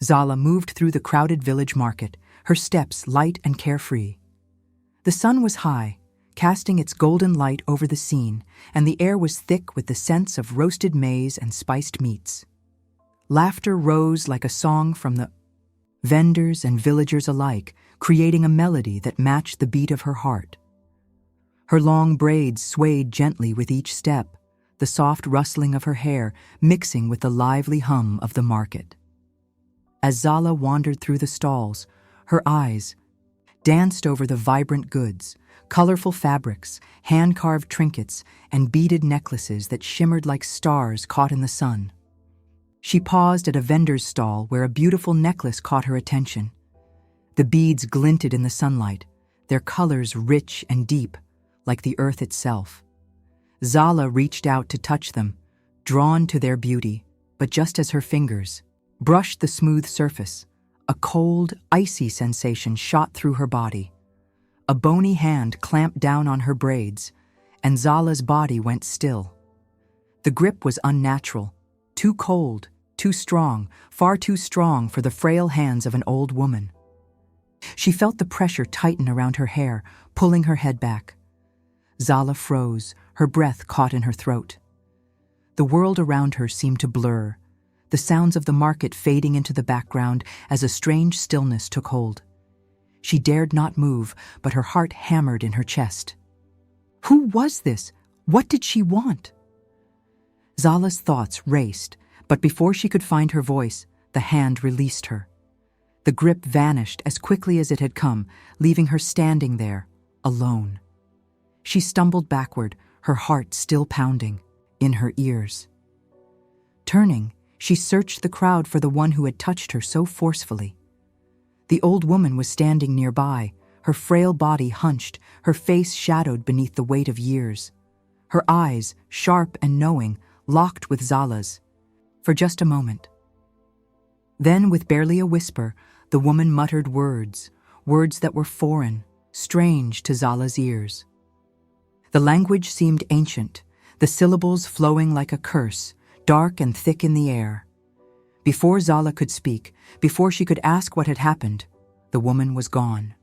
Zala moved through the crowded village market, her steps light and carefree. The sun was high, casting its golden light over the scene, and the air was thick with the scents of roasted maize and spiced meats. Laughter rose like a song from the vendors and villagers alike, creating a melody that matched the beat of her heart. Her long braids swayed gently with each step, the soft rustling of her hair mixing with the lively hum of the market. As Zala wandered through the stalls, her eyes danced over the vibrant goods, colorful fabrics, hand-carved trinkets, and beaded necklaces that shimmered like stars caught in the sun. She paused at a vendor's stall where a beautiful necklace caught her attention. The beads glinted in the sunlight, their colors rich and deep, like the earth itself. Zala reached out to touch them, drawn to their beauty, but just as her fingers brushed the smooth surface, a cold, icy sensation shot through her body. A bony hand clamped down on her braids, and Zala's body went still. The grip was unnatural, too cold, too strong, far too strong for the frail hands of an old woman. She felt the pressure tighten around her hair, pulling her head back. Zala froze, her breath caught in her throat. The world around her seemed to blur, the sounds of the market fading into the background as a strange stillness took hold. She dared not move, but her heart hammered in her chest. Who was this? What did she want? Zala's thoughts raced, but before she could find her voice, the hand released her. The grip vanished as quickly as it had come, leaving her standing there, alone. She stumbled backward, her heart still pounding, in her ears. Turning, she searched the crowd for the one who had touched her so forcefully. The old woman was standing nearby, her frail body hunched, her face shadowed beneath the weight of years. Her eyes, sharp and knowing, locked with Zala's. For just a moment. Then, with barely a whisper, the woman muttered words that were foreign, strange to Zala's ears. The language seemed ancient, the syllables flowing like a curse, dark and thick in the air. Before Zala could speak, before she could ask what had happened, the woman was gone.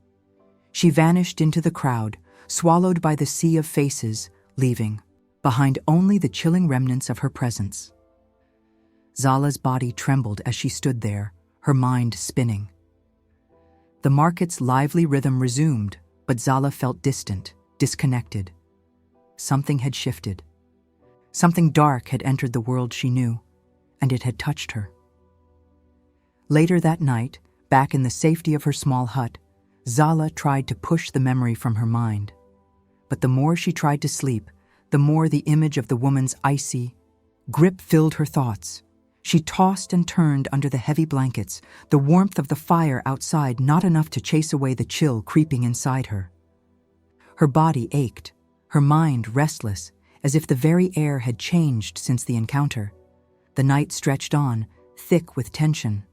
She vanished into the crowd, swallowed by the sea of faces, leaving behind only the chilling remnants of her presence. Zala's body trembled as she stood there, her mind spinning. The market's lively rhythm resumed, but Zala felt distant, disconnected. Something had shifted. Something dark had entered the world she knew, and it had touched her. Later that night, back in the safety of her small hut, Zala tried to push the memory from her mind. But the more she tried to sleep, the more the image of the woman's icy grip filled her thoughts. She tossed and turned under the heavy blankets, the warmth of the fire outside not enough to chase away the chill creeping inside her. Her body ached, her mind restless, as if the very air had changed since the encounter. The night stretched on, thick with tension.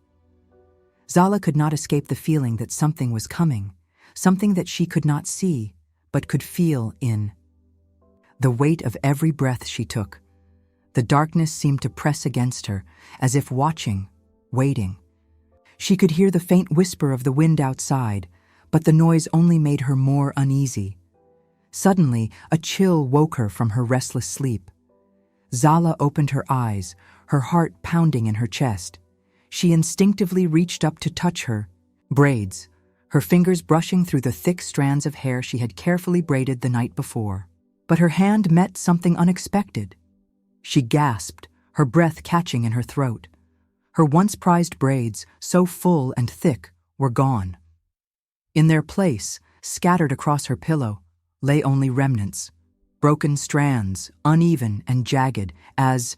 Zala could not escape the feeling that something was coming, something that she could not see, but could feel in the weight of every breath she took. The darkness seemed to press against her, as if watching, waiting. She could hear the faint whisper of the wind outside, but the noise only made her more uneasy. Suddenly, a chill woke her from her restless sleep. Zala opened her eyes, her heart pounding in her chest. She instinctively reached up to touch her braids, her fingers brushing through the thick strands of hair she had carefully braided the night before. But her hand met something unexpected. She gasped, her breath catching in her throat. Her once prized braids, so full and thick, were gone. In their place, scattered across her pillow, lay only remnants, broken strands, uneven and jagged, as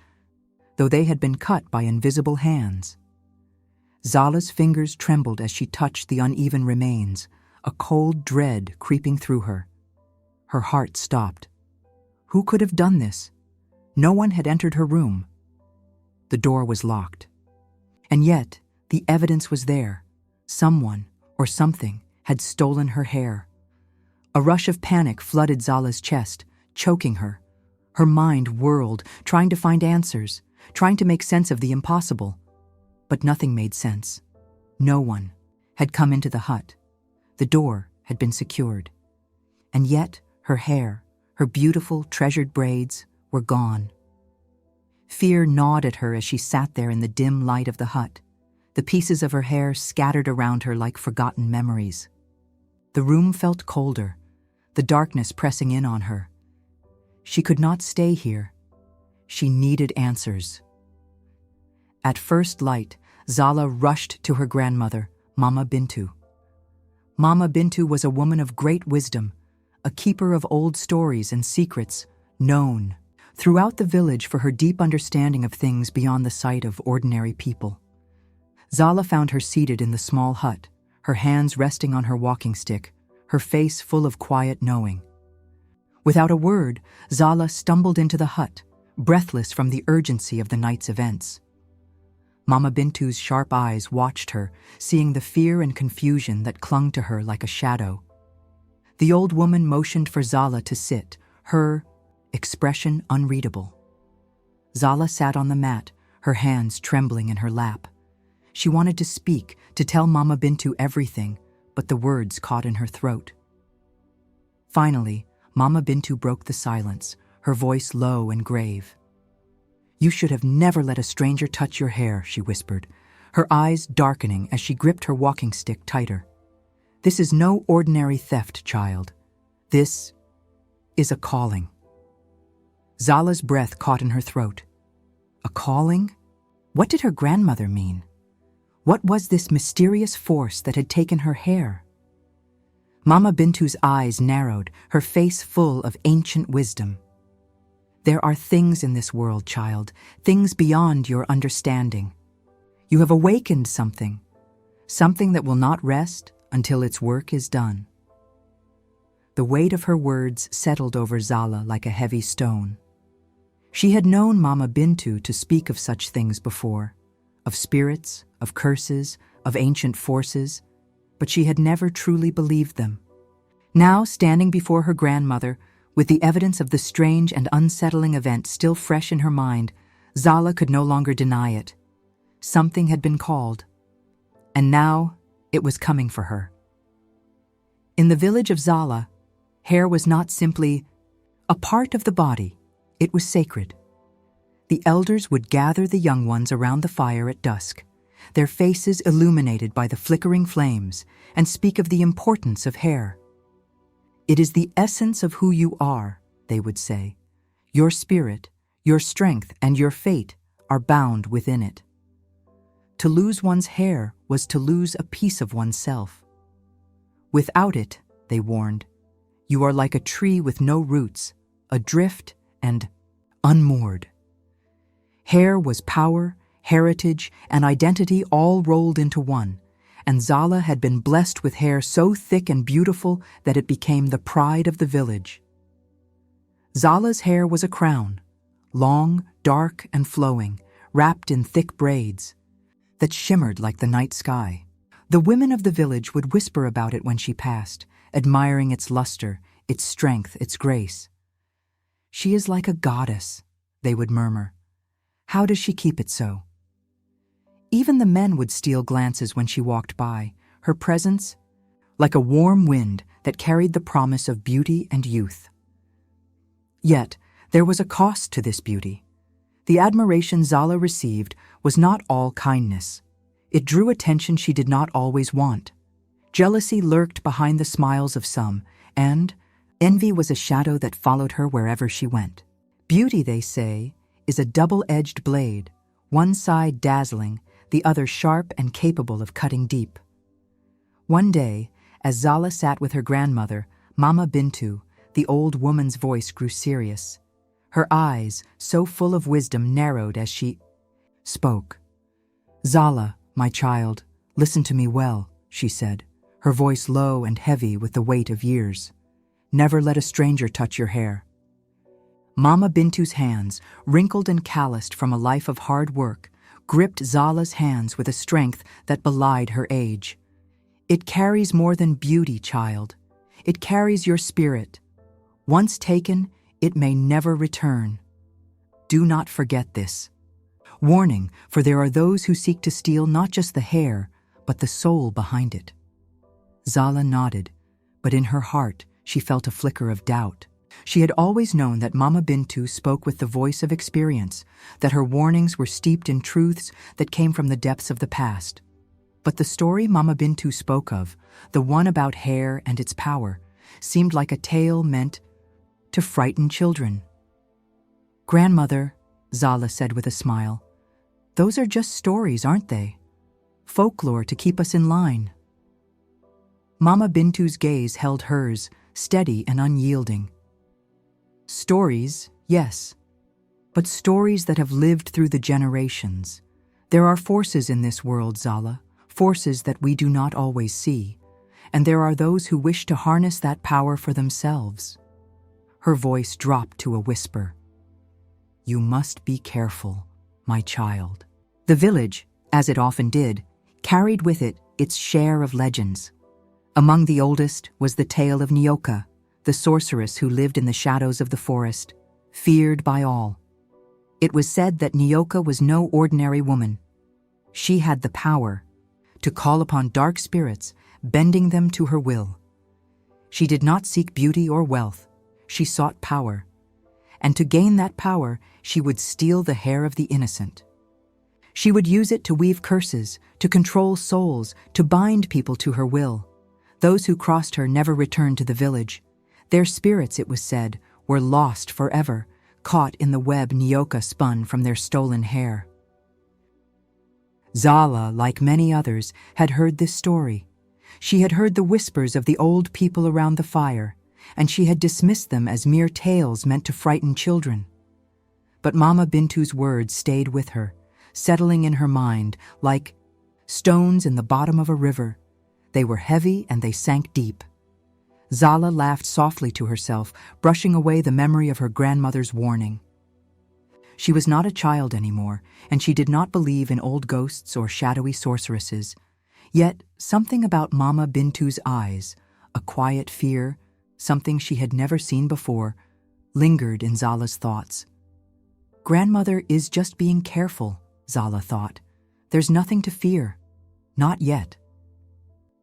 though they had been cut by invisible hands. Zala's fingers trembled as she touched the uneven remains, a cold dread creeping through her. Her heart stopped. Who could have done this? No one had entered her room. The door was locked. And yet, the evidence was there. Someone, or something, had stolen her hair. A rush of panic flooded Zala's chest, choking her. Her mind whirled, trying to find answers, trying to make sense of the impossible. But nothing made sense. No one had come into the hut. The door had been secured. And yet her hair, her beautiful, treasured braids, were gone. Fear gnawed at her as she sat there in the dim light of the hut, the pieces of her hair scattered around her like forgotten memories. The room felt colder, the darkness pressing in on her. She could not stay here. She needed answers. At first light, Zala rushed to her grandmother, Mama Bintu. Mama Bintu was a woman of great wisdom, a keeper of old stories and secrets, known throughout the village for her deep understanding of things beyond the sight of ordinary people. Zala found her seated in the small hut, her hands resting on her walking stick, her face full of quiet knowing. Without a word, Zala stumbled into the hut, breathless from the urgency of the night's events. Mama Bintu's sharp eyes watched her, seeing the fear and confusion that clung to her like a shadow. The old woman motioned for Zala to sit, her expression unreadable. Zala sat on the mat, her hands trembling in her lap. She wanted to speak, to tell Mama Bintu everything, but the words caught in her throat. Finally, Mama Bintu broke the silence, her voice low and grave. "You should have never let a stranger touch your hair," she whispered, her eyes darkening as she gripped her walking stick tighter. "This is no ordinary theft, child. This is a calling." Zala's breath caught in her throat. A calling? What did her grandmother mean? What was this mysterious force that had taken her hair? Mama Bintu's eyes narrowed, her face full of ancient wisdom. "There are things in this world, child, things beyond your understanding. You have awakened something that will not rest until its work is done." The weight of her words settled over Zala like a heavy stone. She had known Mama Bintu to speak of such things before, of spirits, of curses, of ancient forces, but she had never truly believed them. Now, standing before her grandmother, with the evidence of the strange and unsettling event still fresh in her mind, Zala could no longer deny it. Something had been called, and now it was coming for her. In the village of Zala, hair was not simply a part of the body, it was sacred. The elders would gather the young ones around the fire at dusk, their faces illuminated by the flickering flames, and speak of the importance of hair. "It is the essence of who you are," they would say. "Your spirit, your strength, and your fate are bound within it." To lose one's hair was to lose a piece of oneself. Without it, they warned, you are like a tree with no roots, adrift and unmoored. Hair was power, heritage, and identity all rolled into one, and Zala had been blessed with hair so thick and beautiful that it became the pride of the village. Zala's hair was a crown, long, dark, and flowing, wrapped in thick braids, that shimmered like the night sky. The women of the village would whisper about it when she passed, admiring its luster, its strength, its grace. "She is like a goddess," they would murmur. "How does she keep it so?" Even the men would steal glances when she walked by, her presence like a warm wind that carried the promise of beauty and youth. Yet, there was a cost to this beauty. The admiration Zala received was not all kindness. It drew attention she did not always want. Jealousy lurked behind the smiles of some, and envy was a shadow that followed her wherever she went. Beauty, they say, is a double-edged blade, one side dazzling, the other sharp and capable of cutting deep. One day, as Zala sat with her grandmother, Mama Bintu, the old woman's voice grew serious. Her eyes, so full of wisdom, narrowed as she spoke. "Zala, my child, listen to me well," she said, her voice low and heavy with the weight of years. "Never let a stranger touch your hair." Mama Bintu's hands, wrinkled and calloused from a life of hard work, gripped Zala's hands with a strength that belied her age. "It carries more than beauty, child. It carries your spirit. Once taken, it may never return. Do not forget this. Warning, for there are those who seek to steal not just the hair, but the soul behind it. Zala nodded, but in her heart she felt a flicker of doubt. She had always known that Mama Bintu spoke with the voice of experience, that her warnings were steeped in truths that came from the depths of the past. But the story Mama Bintu spoke of, the one about hair and its power, seemed like a tale meant to frighten children. "Grandmother," Zala said with a smile, "those are just stories, aren't they? Folklore to keep us in line." Mama Bintu's gaze held hers, steady and unyielding. "Stories, yes, but stories that have lived through the generations. There are forces in this world, Zala, forces that we do not always see, and there are those who wish to harness that power for themselves." Her voice dropped to a whisper. "You must be careful, my child." The village, as it often did, carried with it its share of legends. Among the oldest was the tale of Nyoka, the sorceress who lived in the shadows of the forest, feared by all. It was said that Nyoka was no ordinary woman. She had the power to call upon dark spirits, bending them to her will. She did not seek beauty or wealth, she sought power. And to gain that power, she would steal the hair of the innocent. She would use it to weave curses, to control souls, to bind people to her will. Those who crossed her never returned to the village. Their spirits, it was said, were lost forever, caught in the web Nyoka spun from their stolen hair. Zala, like many others, had heard this story. She had heard the whispers of the old people around the fire, and she had dismissed them as mere tales meant to frighten children. But Mama Bintu's words stayed with her, settling in her mind like stones in the bottom of a river. They were heavy and they sank deep. Zala laughed softly to herself, brushing away the memory of her grandmother's warning. She was not a child anymore, and she did not believe in old ghosts or shadowy sorceresses. Yet something about Mama Bintu's eyes, a quiet fear, something she had never seen before, lingered in Zala's thoughts. Grandmother is just being careful, Zala thought. There's nothing to fear. Not yet.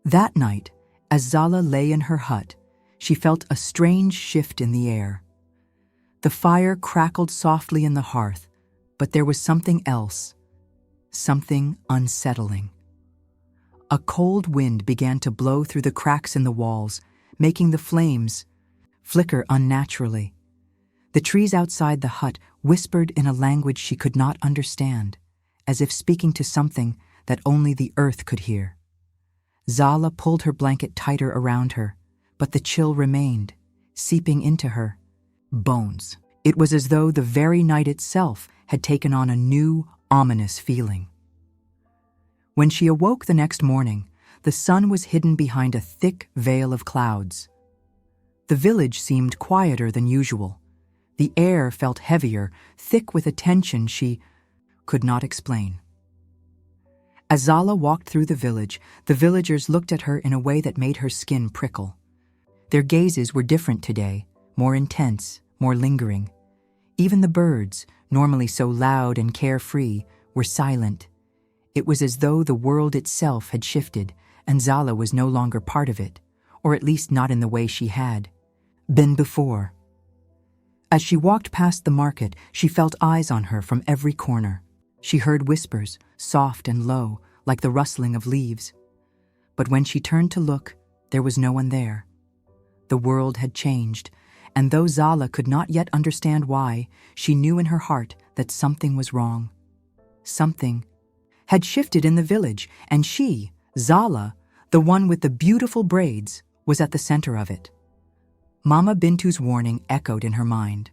That night, as Zala lay in her hut, she felt a strange shift in the air. The fire crackled softly in the hearth, but there was something else, something unsettling. A cold wind began to blow through the cracks in the walls, making the flames flicker unnaturally. The trees outside the hut whispered in a language she could not understand, as if speaking to something that only the earth could hear. Zala pulled her blanket tighter around her, but the chill remained, seeping into her bones. It was as though the very night itself had taken on a new, ominous feeling. When she awoke the next morning, the sun was hidden behind a thick veil of clouds. The village seemed quieter than usual. The air felt heavier, thick with a tension she could not explain. As Zala walked through the village, the villagers looked at her in a way that made her skin prickle. Their gazes were different today, more intense, more lingering. Even the birds, normally so loud and carefree, were silent. It was as though the world itself had shifted, and Zala was no longer part of it, or at least not in the way she had been before. As she walked past the market, she felt eyes on her from every corner. She heard whispers, soft and low, like the rustling of leaves. But when she turned to look, there was no one there. The world had changed, and though Zala could not yet understand why, she knew in her heart that something was wrong. Something had shifted in the village, and she, Zala, the one with the beautiful braids, was at the center of it. Mama Bintu's warning echoed in her mind.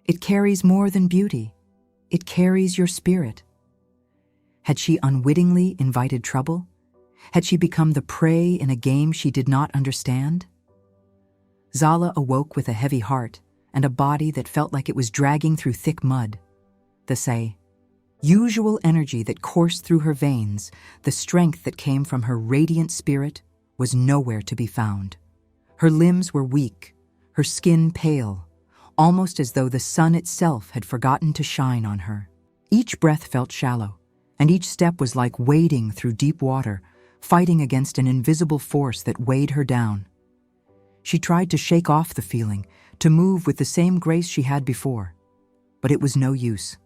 It carries more than beauty. It carries your spirit. Had she unwittingly invited trouble? Had she become the prey in a game she did not understand? Zala awoke with a heavy heart and a body that felt like it was dragging through thick mud. The usual energy that coursed through her veins, the strength that came from her radiant spirit, was nowhere to be found. Her limbs were weak, her skin pale, almost as though the sun itself had forgotten to shine on her. Each breath felt shallow, and each step was like wading through deep water, fighting against an invisible force that weighed her down. She tried to shake off the feeling, to move with the same grace she had before, but it was no use.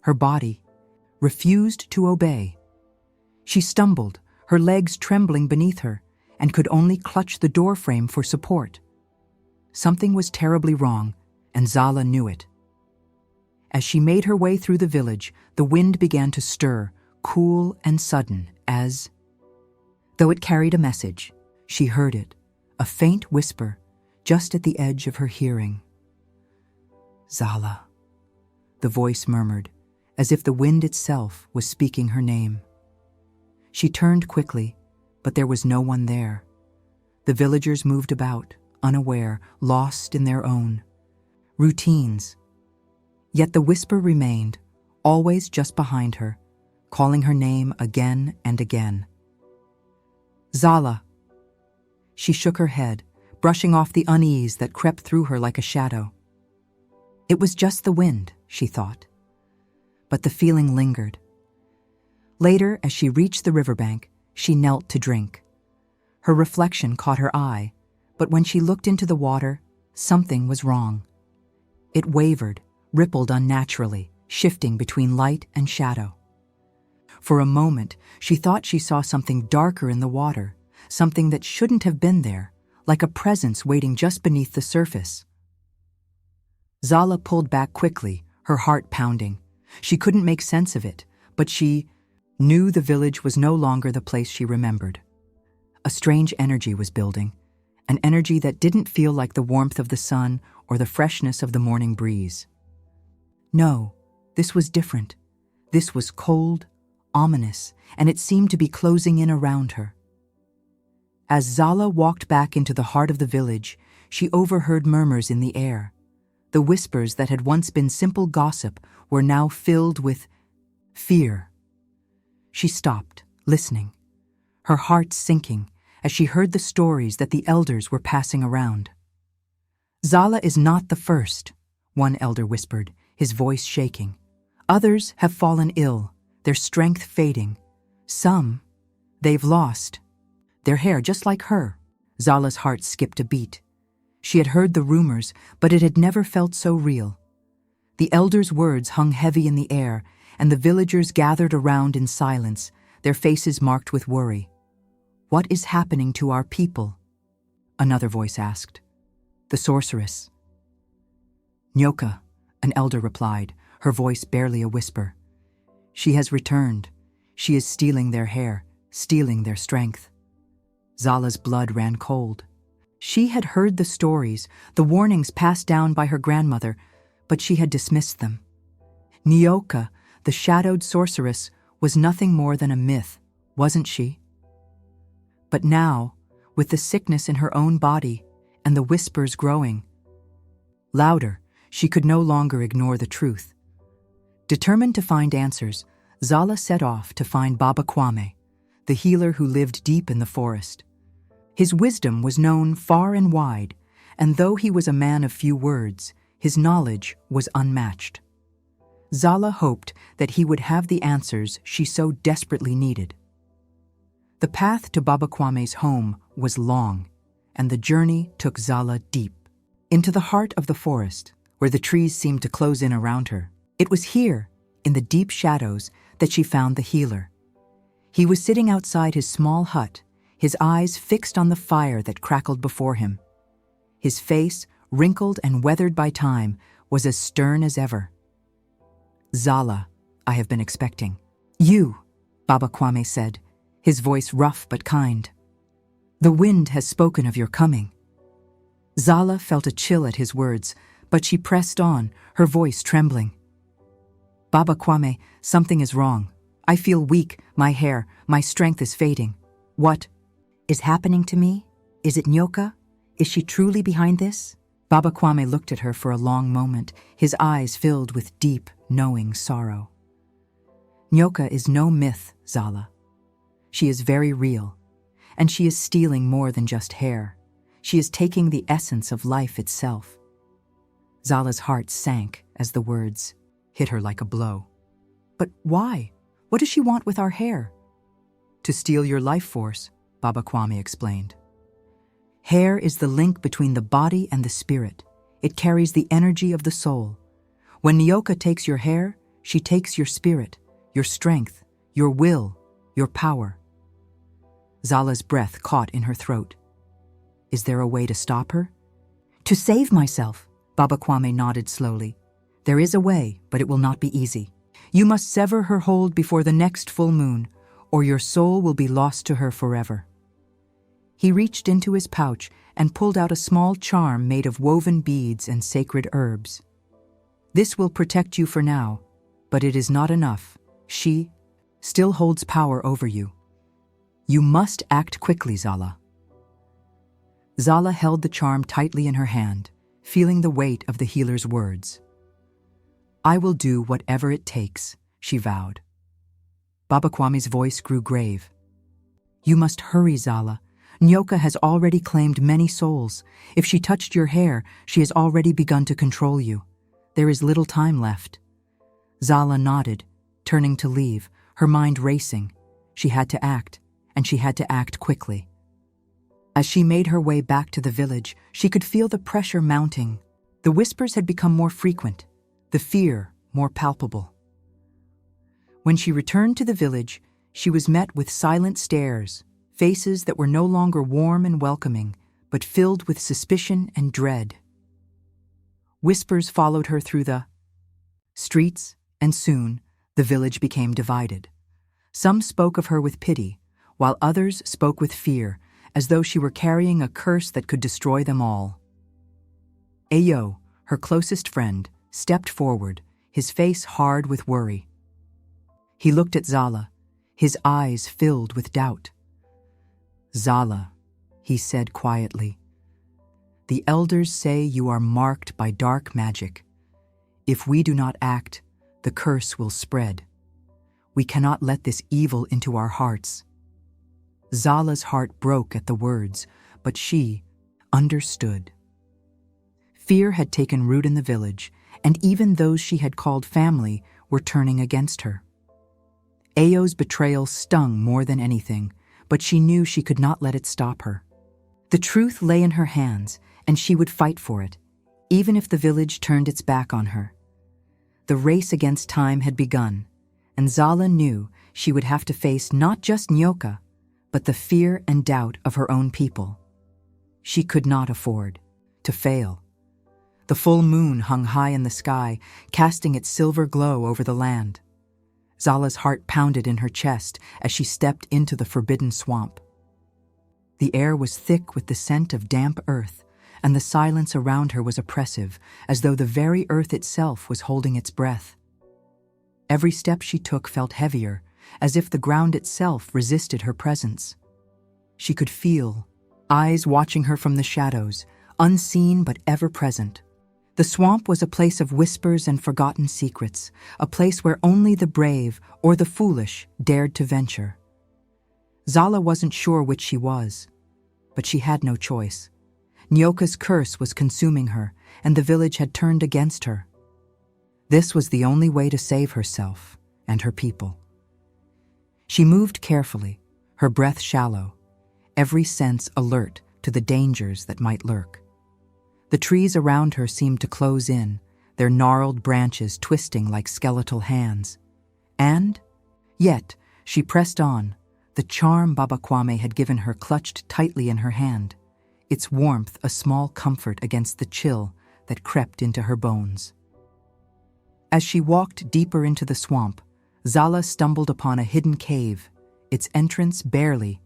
Her body refused to obey. She stumbled, her legs trembling beneath her, and could only clutch the doorframe for support. Something was terribly wrong, and Zala knew it. As she made her way through the village, the wind began to stir, cool and sudden, as though it carried a message. She heard it, a faint whisper, just at the edge of her hearing. "Zala," the voice murmured, as if the wind itself was speaking her name. She turned quickly, but there was no one there. The villagers moved about, unaware, lost in their own routines. Yet the whisper remained, always just behind her, calling her name again and again. "Zala." She shook her head, brushing off the unease that crept through her like a shadow. It was just the wind, she thought. But the feeling lingered. Later, as she reached the riverbank, she knelt to drink. Her reflection caught her eye, but when she looked into the water, something was wrong. It wavered, rippled unnaturally, shifting between light and shadow. For a moment, she thought she saw something darker in the water, something that shouldn't have been there, like a presence waiting just beneath the surface. Zala pulled back quickly, her heart pounding. She couldn't make sense of it, but she knew the village was no longer the place she remembered. A strange energy was building, an energy that didn't feel like the warmth of the sun or the freshness of the morning breeze. No, this was different. This was cold, ominous, and it seemed to be closing in around her. As Zala walked back into the heart of the village, she overheard murmurs in the air. The whispers that had once been simple gossip were now filled with fear. She stopped, listening, her heart sinking as she heard the stories that the elders were passing around. "Zala is not the first," one elder whispered, his voice shaking. "Others have fallen ill, their strength fading. Some, they've lost their hair just like her." Zala's heart skipped a beat. She had heard the rumors, but it had never felt so real. The elders' words hung heavy in the air, and the villagers gathered around in silence, their faces marked with worry. "What is happening to our people?" another voice asked. "The sorceress." "Nyoka," an elder replied, her voice barely a whisper. "She has returned. She is stealing their hair, stealing their strength." Zala's blood ran cold. She had heard the stories, the warnings passed down by her grandmother, but she had dismissed them. Nyoka, the shadowed sorceress, was nothing more than a myth, wasn't she? But now, with the sickness in her own body and the whispers growing louder, she could no longer ignore the truth. Determined to find answers, Zala set off to find Baba Kwame, the healer who lived deep in the forest. His wisdom was known far and wide, and though he was a man of few words, his knowledge was unmatched. Zala hoped that he would have the answers she so desperately needed. The path to Baba Kwame's home was long, and the journey took Zala deep, into the heart of the forest, where the trees seemed to close in around her. It was here, in the deep shadows, that she found the healer. He was sitting outside his small hut, his eyes fixed on the fire that crackled before him. His face, wrinkled and weathered by time, was as stern as ever. "Zala, I have been expecting." "You," Baba Kwame said, his voice rough but kind. "The wind has spoken of your coming." Zala felt a chill at his words, but she pressed on, her voice trembling. "Baba Kwame, something is wrong. I feel weak, my hair, my strength is fading. What is happening to me? Is it Nyoka? Is she truly behind this?" Baba Kwame looked at her for a long moment, his eyes filled with deep, knowing sorrow. "Nyoka is no myth, Zala. She is very real, and she is stealing more than just hair. She is taking the essence of life itself." Zala's heart sank as the words hit her like a blow. "But why? What does she want with our hair?" To steal your life force, Baba Kwame explained. Hair is the link between the body and the spirit. It carries the energy of the soul. When Nyoka takes your hair, she takes your spirit, your strength, your will, your power. Zala's breath caught in her throat. Is there a way to stop her? To save myself, Baba Kwame nodded slowly. There is a way, but it will not be easy. You must sever her hold before the next full moon, or your soul will be lost to her forever. He reached into his pouch and pulled out a small charm made of woven beads and sacred herbs. This will protect you for now, but it is not enough. She still holds power over you. You must act quickly, Zala. Zala held the charm tightly in her hand, feeling the weight of the healer's words. I will do whatever it takes, she vowed. Baba Kwame's voice grew grave. You must hurry, Zala. Nyoka has already claimed many souls. If she touched your hair, she has already begun to control you. There is little time left. Zala nodded, turning to leave, her mind racing. She had to act, and she had to act quickly. As she made her way back to the village, she could feel the pressure mounting. The whispers had become more frequent, the fear more palpable. When she returned to the village, she was met with silent stares, faces that were no longer warm and welcoming, but filled with suspicion and dread. Whispers followed her through the streets, and soon the village became divided. Some spoke of her with pity, while others spoke with fear, as though she were carrying a curse that could destroy them all. Ayo, her closest friend, stepped forward, his face hard with worry. He looked at Zala, his eyes filled with doubt. Zala, he said quietly, the elders say you are marked by dark magic. If we do not act, the curse will spread. We cannot let this evil into our hearts. Zala's heart broke at the words, but she understood. Fear had taken root in the village, and even those she had called family were turning against her. Ayo's betrayal stung more than anything, but she knew she could not let it stop her. The truth lay in her hands, and she would fight for it, even if the village turned its back on her. The race against time had begun, and Zala knew she would have to face not just Nyoka, but the fear and doubt of her own people. She could not afford to fail. The full moon hung high in the sky, casting its silver glow over the land. Zala's heart pounded in her chest as she stepped into the forbidden swamp. The air was thick with the scent of damp earth, and the silence around her was oppressive, as though the very earth itself was holding its breath. Every step she took felt heavier, as if the ground itself resisted her presence. She could feel eyes watching her from the shadows, unseen but ever present. The swamp was a place of whispers and forgotten secrets, a place where only the brave or the foolish dared to venture. Zala wasn't sure which she was, but she had no choice. Nyoka's curse was consuming her, and the village had turned against her. This was the only way to save herself and her people. She moved carefully, her breath shallow, every sense alert to the dangers that might lurk. The trees around her seemed to close in, their gnarled branches twisting like skeletal hands. And yet, she pressed on, the charm Baba Kwame had given her clutched tightly in her hand, its warmth a small comfort against the chill that crept into her bones. As she walked deeper into the swamp, Zala stumbled upon a hidden cave, its entrance barely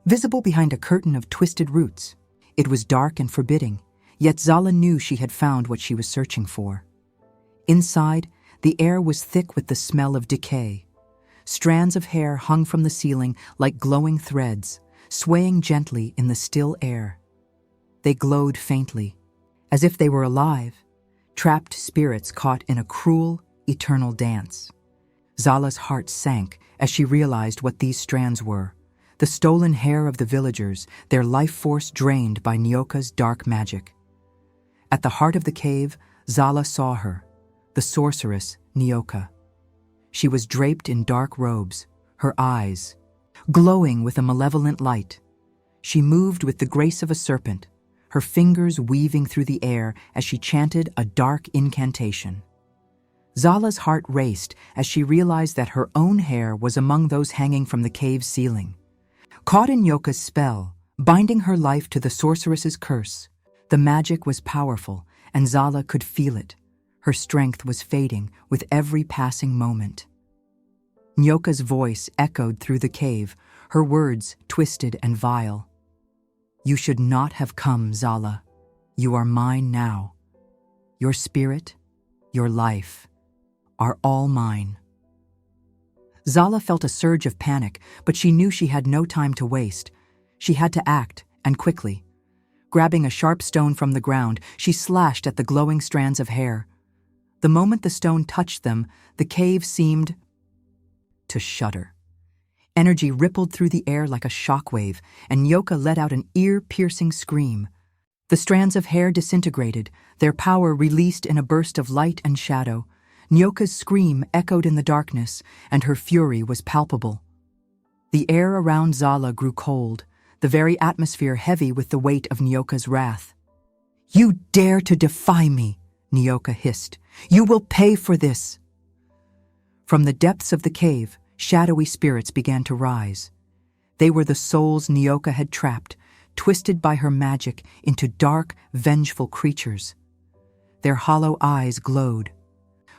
visible behind a curtain of twisted roots. It was dark and forbidding, yet Zala knew she had found what she was searching for. Inside, the air was thick with the smell of decay. Strands of hair hung from the ceiling like glowing threads, swaying gently in the still air. They glowed faintly, as if they were alive, trapped spirits caught in a cruel, eternal dance. Zala's heart sank as she realized what these strands were. The stolen hair of the villagers, their life force drained by Nyoka's dark magic. At the heart of the cave, Zala saw her, the sorceress Nyoka. She was draped in dark robes, her eyes glowing with a malevolent light. She moved with the grace of a serpent, her fingers weaving through the air as she chanted a dark incantation. Zala's heart raced as she realized that her own hair was among those hanging from the cave's ceiling. Caught in Nyoka's spell, binding her life to the sorceress's curse, the magic was powerful, and Zala could feel it. Her strength was fading with every passing moment. Nyoka's voice echoed through the cave, her words twisted and vile. "You should not have come, Zala. You are mine now. Your spirit, your life, are all mine." Zala felt a surge of panic, but she knew she had no time to waste. She had to act, and quickly. Grabbing a sharp stone from the ground, she slashed at the glowing strands of hair. The moment the stone touched them, the cave seemed to shudder. Energy rippled through the air like a shockwave, and Nyoka let out an ear-piercing scream. The strands of hair disintegrated, their power released in a burst of light and shadow. Nyoka's scream echoed in the darkness, and her fury was palpable. The air around Zala grew cold, the very atmosphere heavy with the weight of Nyoka's wrath. "You dare to defy me," Nyoka hissed. "You will pay for this." From the depths of the cave, shadowy spirits began to rise. They were the souls Nyoka had trapped, twisted by her magic into dark, vengeful creatures. Their hollow eyes glowed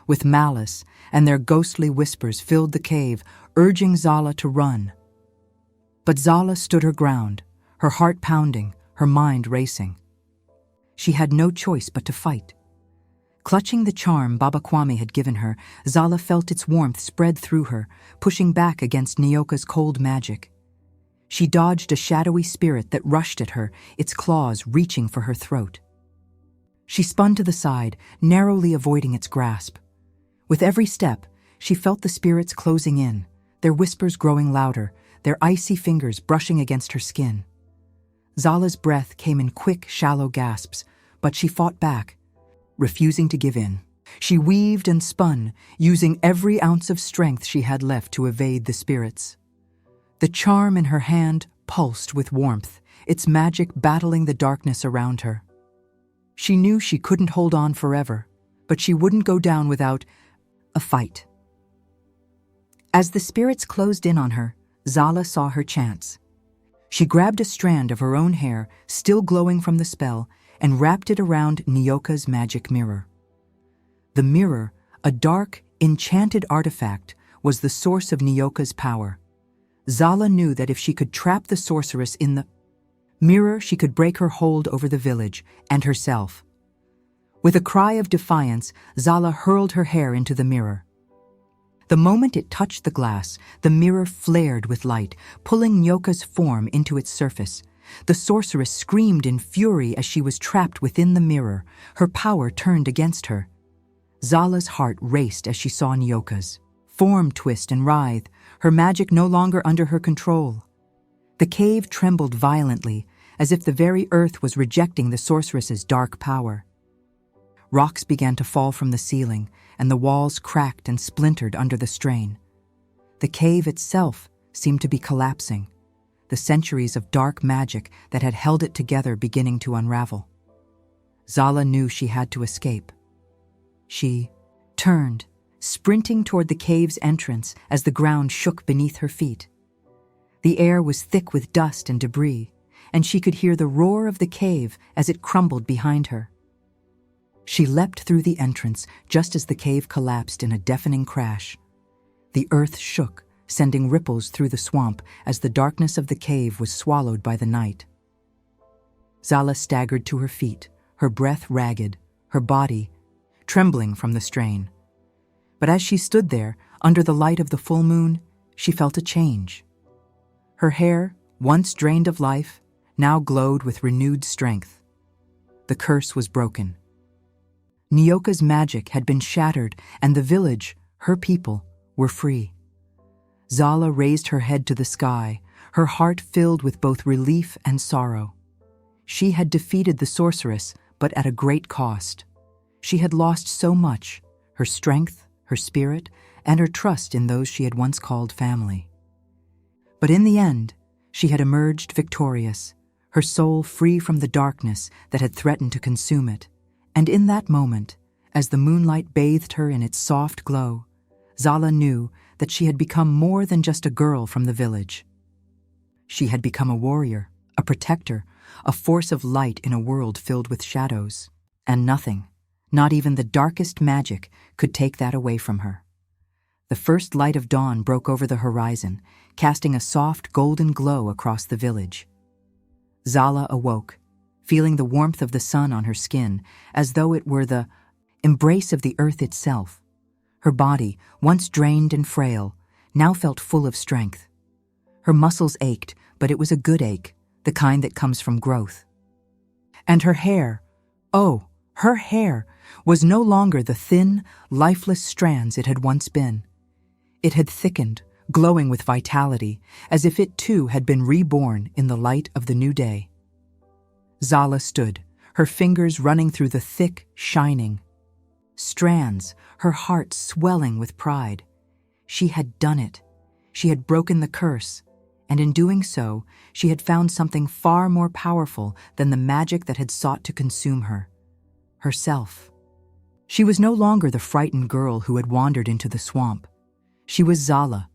with malice, and their ghostly whispers filled the cave, urging Zala to run. But Zala stood her ground, her heart pounding, her mind racing. She had no choice but to fight. Clutching the charm Baba Kwame had given her, Zala felt its warmth spread through her, pushing back against Nyoka's cold magic. She dodged a shadowy spirit that rushed at her, its claws reaching for her throat. She spun to the side, narrowly avoiding its grasp. With every step, she felt the spirits closing in, their whispers growing louder, their icy fingers brushing against her skin. Zala's breath came in quick, shallow gasps, but she fought back, refusing to give in. She weaved and spun, using every ounce of strength she had left to evade the spirits. The charm in her hand pulsed with warmth, its magic battling the darkness around her. She knew she couldn't hold on forever, but she wouldn't go down without a fight. As the spirits closed in on her, Zala saw her chance. She grabbed a strand of her own hair, still glowing from the spell, and wrapped it around Nyoka's magic mirror. The mirror, a dark, enchanted artifact, was the source of Nyoka's power. Zala knew that if she could trap the sorceress in the mirror, she could break her hold over the village and herself. With a cry of defiance, Zala hurled her hair into the mirror. The moment it touched the glass, the mirror flared with light, pulling Nyoka's form into its surface. The sorceress screamed in fury as she was trapped within the mirror, her power turned against her. Zala's heart raced as she saw Nyoka's form twist and writhe, her magic no longer under her control. The cave trembled violently, as if the very earth was rejecting the sorceress's dark power. Rocks began to fall from the ceiling, and the walls cracked and splintered under the strain. The cave itself seemed to be collapsing, the centuries of dark magic that had held it together beginning to unravel. Zala knew she had to escape. She turned, sprinting toward the cave's entrance as the ground shook beneath her feet. The air was thick with dust and debris, and she could hear the roar of the cave as it crumbled behind her. She leapt through the entrance just as the cave collapsed in a deafening crash. The earth shook, sending ripples through the swamp as the darkness of the cave was swallowed by the night. Zala staggered to her feet, her breath ragged, her body trembling from the strain. But as she stood there, under the light of the full moon, she felt a change. Her hair, once drained of life, now glowed with renewed strength. The curse was broken. Nyoka's magic had been shattered, and the village, her people, were free. Zala raised her head to the sky, her heart filled with both relief and sorrow. She had defeated the sorceress, but at a great cost. She had lost so much, her strength, her spirit, and her trust in those she had once called family. But in the end, she had emerged victorious, her soul free from the darkness that had threatened to consume it. And in that moment, as the moonlight bathed her in its soft glow, Zala knew that she had become more than just a girl from the village. She had become a warrior, a protector, a force of light in a world filled with shadows. And nothing, not even the darkest magic, could take that away from her. The first light of dawn broke over the horizon, casting a soft golden glow across the village. Zala awoke, feeling the warmth of the sun on her skin, as though it were the embrace of the earth itself. Her body, once drained and frail, now felt full of strength. Her muscles ached, but it was a good ache, the kind that comes from growth. And her hair, oh, her hair, was no longer the thin, lifeless strands it had once been. It had thickened, glowing with vitality, as if it too had been reborn in the light of the new day. Zala stood, her fingers running through the thick, shining strands, her heart swelling with pride. She had done it. She had broken the curse, and in doing so, she had found something far more powerful than the magic that had sought to consume her: herself. She was no longer the frightened girl who had wandered into the swamp. She was Zala,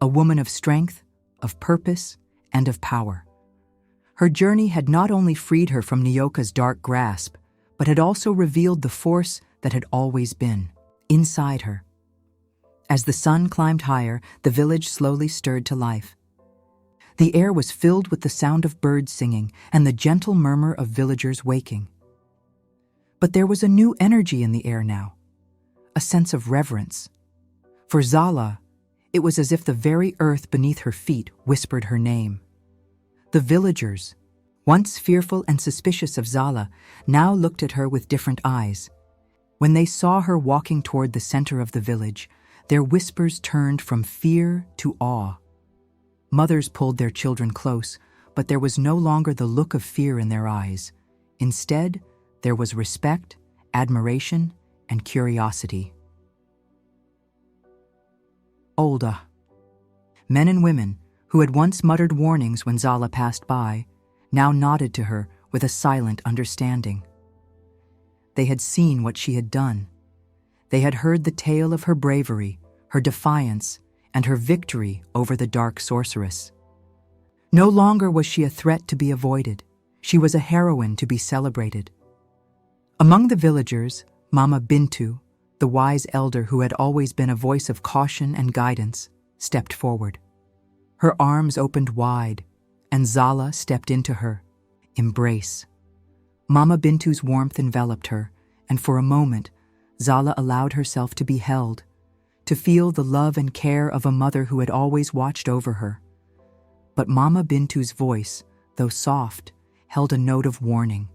a woman of strength, of purpose, and of power. Her journey had not only freed her from Nyoka's dark grasp, but had also revealed the force that had always been inside her. As the sun climbed higher, the village slowly stirred to life. The air was filled with the sound of birds singing and the gentle murmur of villagers waking. But there was a new energy in the air now, a sense of reverence. For Zala, it was as if the very earth beneath her feet whispered her name. The villagers, once fearful and suspicious of Zala, now looked at her with different eyes. When they saw her walking toward the center of the village, their whispers turned from fear to awe. Mothers pulled their children close, but there was no longer the look of fear in their eyes. Instead, there was respect, admiration, and curiosity. Olda. Men and women, who had once muttered warnings when Zala passed by, now nodded to her with a silent understanding. They had seen what she had done. They had heard the tale of her bravery, her defiance, and her victory over the dark sorceress. No longer was she a threat to be avoided. She was a heroine to be celebrated. Among the villagers, Mama Bintu, the wise elder who had always been a voice of caution and guidance, stepped forward. Her arms opened wide, and Zala stepped into her embrace. Mama Bintu's warmth enveloped her, and for a moment, Zala allowed herself to be held, to feel the love and care of a mother who had always watched over her. But Mama Bintu's voice, though soft, held a note of warning.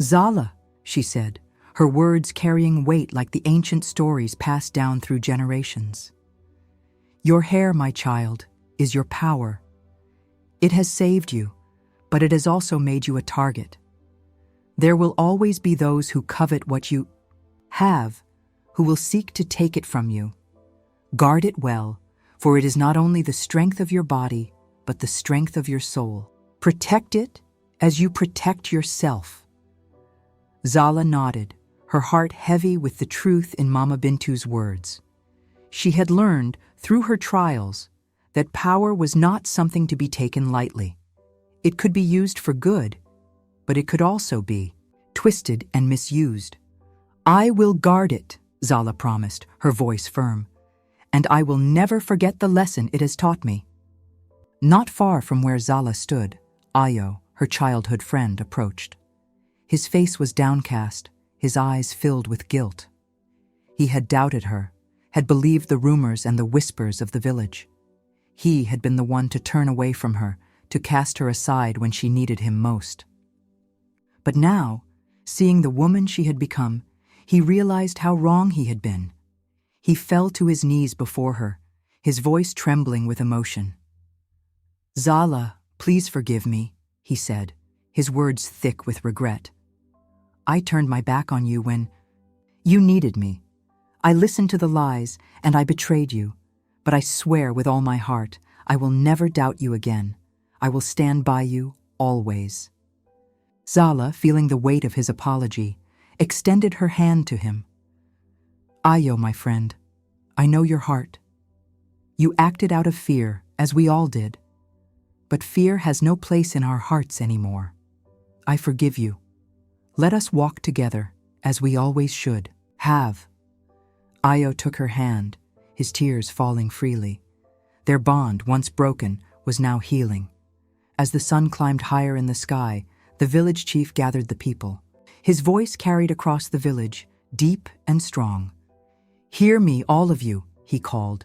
"Zala," she said, her words carrying weight like the ancient stories passed down through generations. "Your hair, my child, is your power. It has saved you, but it has also made you a target. There will always be those who covet what you have, who will seek to take it from you. Guard it well, for it is not only the strength of your body, but the strength of your soul. Protect it as you protect yourself." Zala nodded, her heart heavy with the truth in Mama Bintu's words. She had learned, through her trials, that power was not something to be taken lightly. It could be used for good, but it could also be twisted and misused. "I will guard it," Zala promised, her voice firm, "and I will never forget the lesson it has taught me." Not far from where Zala stood, Ayo, her childhood friend, approached. His face was downcast, his eyes filled with guilt. He had doubted her, had believed the rumors and the whispers of the village. He had been the one to turn away from her, to cast her aside when she needed him most. But now, seeing the woman she had become, he realized how wrong he had been. He fell to his knees before her, his voice trembling with emotion. "Zala, please forgive me," he said, his words thick with regret. "I turned my back on you when you needed me. I listened to the lies, and I betrayed you. But I swear with all my heart, I will never doubt you again. I will stand by you, always." Zala, feeling the weight of his apology, extended her hand to him. "Ayo, my friend, I know your heart. You acted out of fear, as we all did. But fear has no place in our hearts anymore. I forgive you. Let us walk together, as we always should, have." Ayo took her hand, his tears falling freely. Their bond, once broken, was now healing. As the sun climbed higher in the sky, the village chief gathered the people. His voice carried across the village, deep and strong. "Hear me, all of you," he called.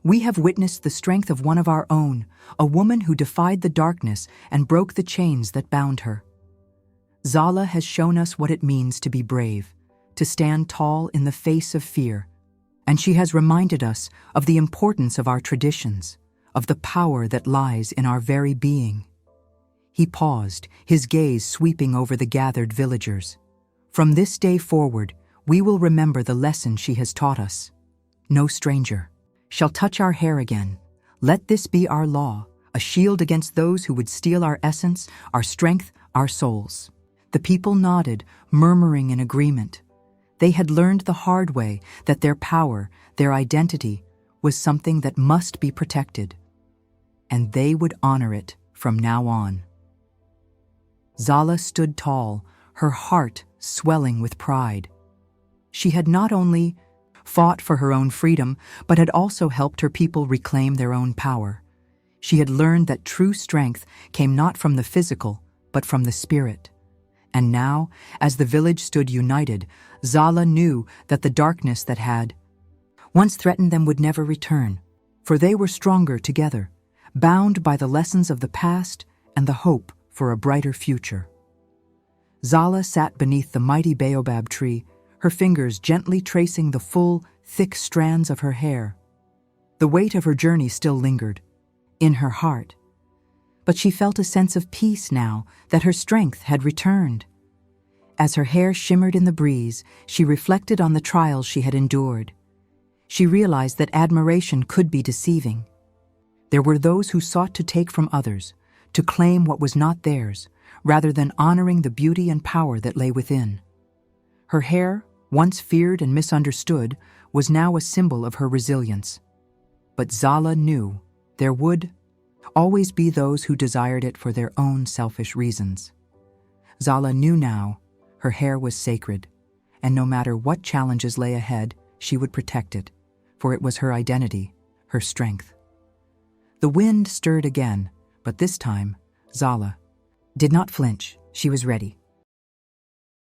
"We have witnessed the strength of one of our own, a woman who defied the darkness and broke the chains that bound her. Zala has shown us what it means to be brave, to stand tall in the face of fear, and she has reminded us of the importance of our traditions, of the power that lies in our very being." He paused, his gaze sweeping over the gathered villagers. "From this day forward, we will remember the lesson she has taught us. No stranger shall touch our hair again. Let this be our law, a shield against those who would steal our essence, our strength, our souls." The people nodded, murmuring in agreement. They had learned the hard way that their power, their identity, was something that must be protected. And they would honor it from now on. Zala stood tall, her heart swelling with pride. She had not only fought for her own freedom, but had also helped her people reclaim their own power. She had learned that true strength came not from the physical, but from the spirit. And now, as the village stood united, Zala knew that the darkness that had once threatened them would never return, for they were stronger together, bound by the lessons of the past and the hope for a brighter future. Zala sat beneath the mighty baobab tree, her fingers gently tracing the full, thick strands of her hair. The weight of her journey still lingered in her heart, but she felt a sense of peace now that her strength had returned. As her hair shimmered in the breeze, she reflected on the trials she had endured. She realized that admiration could be deceiving. There were those who sought to take from others, to claim what was not theirs, rather than honoring the beauty and power that lay within. Her hair, once feared and misunderstood, was now a symbol of her resilience. But Zala knew there would always be those who desired it for their own selfish reasons. Zala knew now her hair was sacred, and no matter what challenges lay ahead, she would protect it, for it was her identity, her strength. The wind stirred again, but this time, Zala did not flinch. She was ready.